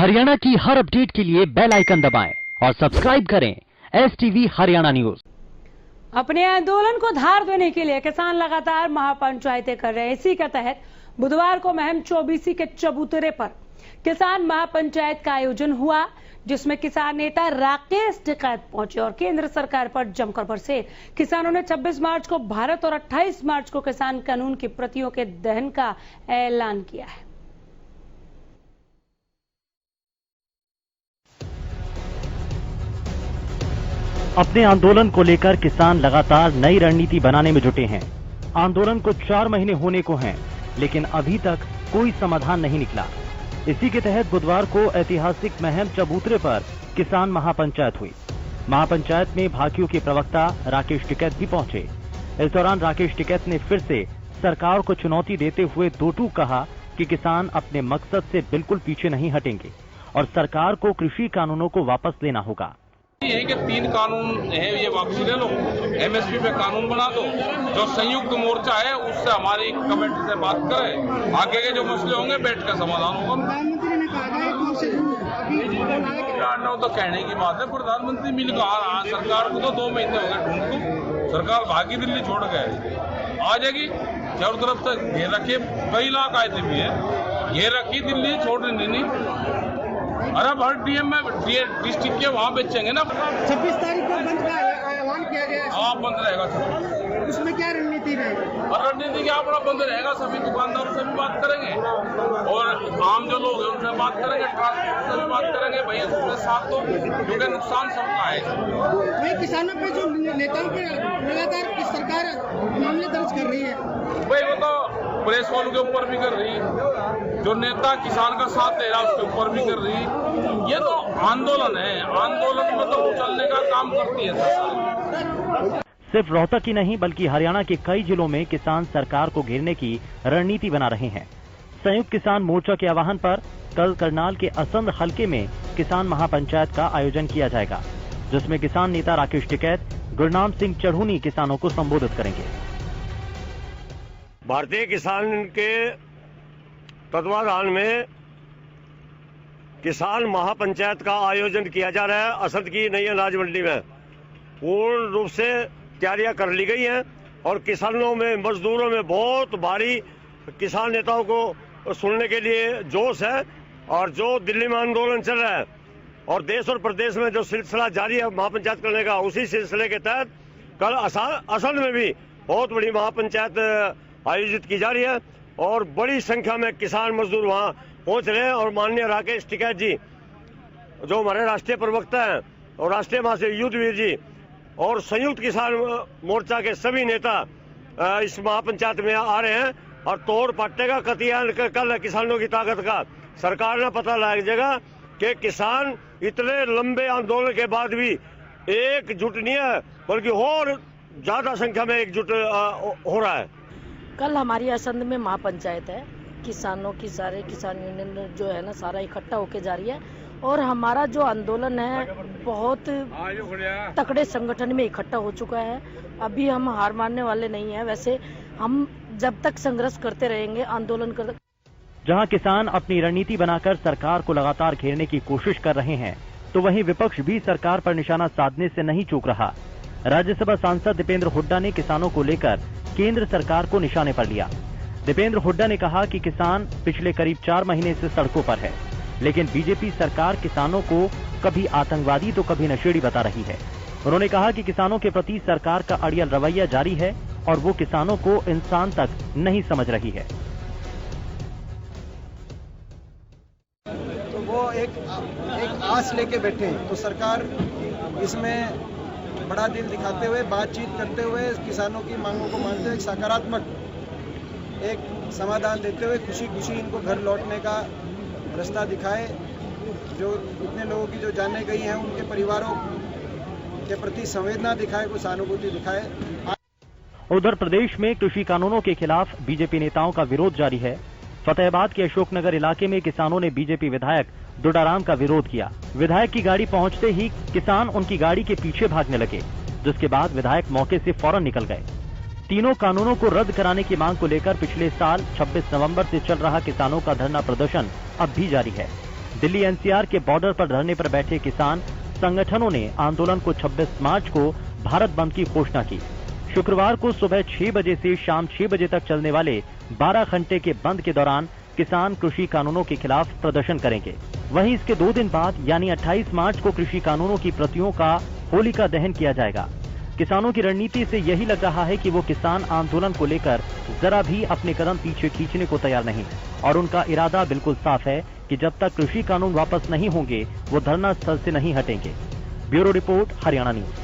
हरियाणा की हर अपडेट के लिए बेल आइकन दबाएं और सब्सक्राइब करें STV हरियाणा न्यूज। अपने आंदोलन को धार देने के लिए किसान लगातार महापंचायतें कर रहे हैं। इसी के तहत बुधवार को महम चौबीसी के चबूतरे पर किसान महापंचायत का आयोजन हुआ, जिसमें किसान नेता राकेश टिकैत पहुंचे और केंद्र सरकार पर जमकर बरसे। किसानों ने 26 मार्च को भारत और 28 मार्च को किसान कानून की प्रतियों के दहन का ऐलान किया है। अपने आंदोलन को लेकर किसान लगातार नई रणनीति बनाने में जुटे हैं। आंदोलन को 4 महीने होने को हैं, लेकिन अभी तक कोई समाधान नहीं निकला। इसी के तहत बुधवार को ऐतिहासिक महम चबूतरे पर किसान महापंचायत हुई। महापंचायत में भाकियों के प्रवक्ता राकेश टिकैत भी पहुंचे। इस दौरान राकेश टिकैत ने फिर से सरकार को चुनौती देते हुए दो टूक कहा कि किसान अपने मकसद से बिल्कुल पीछे नहीं हटेंगे और सरकार को कृषि कानूनों को वापस लेना होगा। ये कि 3 कानून है, ये वापसी ले लो, MSP पे कानून बना दो। जो संयुक्त मोर्चा है उससे हमारी कमेटी से बात करें, आगे के जो मसले होंगे बैठ कर समाधान होगा। प्रधानमंत्री ने कहा है तो कहने की बात है, प्रधानमंत्री मिल कहा रहा, सरकार को तो 2 महीने हो गए ढूंढ को, सरकार भागी दिल्ली छोड़ गए, आ जाएगी। चारों तरफ से घेर रखे, कई लाख आए थे भी है, घेर रखी दिल्ली छोड़ नहीं। अरे हर DM में डिस्ट्रिक्ट के वहाँ बेचेंगे ना। 26 तारीख को बंद का ऐलान किया गया है। हाँ, बंद रहेगा। उसमें क्या रणनीति रहेगी? और रणनीति क्या, अपना बंद रहेगा। सभी दुकानदारों से भी बात करेंगे और आम जो लोग हैं उनसे बात करेंगे, ट्रांसपोर्ट से भी बात करेंगे। भैया उसके साथ तो क्योंकि नुकसान सबका है। भाई किसानों पे जो नेताओं पे लगातार सरकार मामले दर्ज कर रही है, भाई वो तो प्रेस वालों के ऊपर भी कर रही है, जो नेता किसान का साथ दे रहा है उसके ऊपर भी कर रही है। ये तो आंदोलन है, आंदोलन में तो चलने का काम करती है सरकार। सिर्फ रोहतक ही नहीं बल्कि हरियाणा के कई जिलों में किसान सरकार को घेरने की रणनीति बना रहे हैं। संयुक्त किसान मोर्चा के आह्वान पर कल करनाल के असंध हलके में किसान महापंचायत का आयोजन किया जाएगा, जिसमें किसान नेता राकेश टिकैत गुरनाम सिंह चढ़ूनी किसानों को संबोधित करेंगे। भारतीय किसान के तत्वाधान में किसान महापंचायत का आयोजन किया जा रहा है। असंध की नई अनाज मंडी में पूर्ण रूप से तैयारियां कर ली गई हैं और किसानों में, मजदूरों में बहुत भारी किसान नेताओं को सुनने के लिए जोश है। और जो दिल्ली में आंदोलन चल रहा है और देश और प्रदेश में जो सिलसिला जारी है महापंचायत करने का, उसी सिलसिले के तहत कल असंध में भी बहुत बड़ी महापंचायत आयोजित की जा रही है और बड़ी संख्या में किसान मजदूर वहां पहुंच रहे हैं। और माननीय राकेश टिकैत जी, जो हमारे राष्ट्रीय प्रवक्ता हैं, और राष्ट्रीय महासचिव युद्धवीर जी और संयुक्त किसान मोर्चा के सभी नेता इस महापंचायत में आ रहे हैं। और तोड़ पट्टे का कतियान कल किसानों की ताकत का सरकार ने पता लग जाएगा कि किसान इतने लंबे आंदोलन के बाद भी एकजुट नहीं है, बल्कि और ज्यादा संख्या में एकजुट हो रहा है। कल हमारी असंध में महापंचायत है। किसानों की सारे किसान यूनियन जो है ना सारा इकट्ठा होके जा रही है और हमारा जो आंदोलन है बहुत तकड़े संगठन में इकट्ठा हो चुका है। अभी हम हार मानने वाले नहीं है। वैसे हम जब तक संघर्ष करते रहेंगे, आंदोलन करते। जहां किसान अपनी रणनीति बनाकर सरकार को लगातार घेरने की कोशिश कर रहे हैं, तो वहीं विपक्ष भी सरकार पर निशाना साधने से नहीं चूक रहा। राज्यसभा सांसद दीपेंद्र हुड्डा ने किसानों को लेकर केंद्र सरकार को निशाने पर लिया। दीपेंद्र हुड्डा ने कहा कि किसान पिछले करीब 4 महीने से सड़कों पर है, लेकिन बीजेपी सरकार किसानों को कभी आतंकवादी तो कभी नशेड़ी बता रही है। उन्होंने कहा कि किसानों के प्रति सरकार का अड़ियल रवैया जारी है और वो किसानों को इंसान तक नहीं समझ रही है। तो वो एक आस लेके बैठे हैं, तो सरकार इसमें बड़ा दिल दिखाते हुए, बातचीत करते हुए, किसानों की मांगों को मानते हुए, एक सकारात्मक एक समाधान देते हुए खुशी खुशी इनको घर लौटने का रास्ता दिखाए। जो इतने लोगों की जो जाने गई हैं उनके परिवारों के प्रति संवेदना दिखाए, कुछ सहानुभूति दिखाए। उधर प्रदेश में कृषि कानूनों के खिलाफ बीजेपी नेताओं का विरोध जारी है। फतेहाबाद के अशोकनगर इलाके में किसानों ने बीजेपी विधायक दुडाराम का विरोध किया। विधायक की गाड़ी पहुंचते ही किसान उनकी गाड़ी के पीछे भागने लगे, जिसके बाद विधायक मौके से फौरन निकल गए। तीनों कानूनों को रद्द कराने की मांग को लेकर पिछले साल 26 नवंबर से चल रहा किसानों का धरना प्रदर्शन अब भी जारी है। दिल्ली एनसीआर के बॉर्डर पर धरने पर बैठे किसान संगठनों ने आंदोलन को 26 मार्च को भारत बंद की घोषणा की। शुक्रवार को सुबह 6 बजे से शाम 6 बजे तक चलने वाले 12 घंटे के बंद के दौरान किसान कृषि कानूनों के खिलाफ प्रदर्शन करेंगे। वहीं इसके 2 दिन बाद यानी 28 मार्च को कृषि कानूनों की प्रतियों का होलिका दहन किया जाएगा। किसानों की रणनीति से यही लग रहा है कि वो किसान आंदोलन को लेकर जरा भी अपने कदम पीछे खींचने को तैयार नहीं और उनका इरादा बिल्कुल साफ है कि जब तक कृषि कानून वापस नहीं होंगे वो धरना स्थल से नहीं हटेंगे। Bureau report, Haryana news.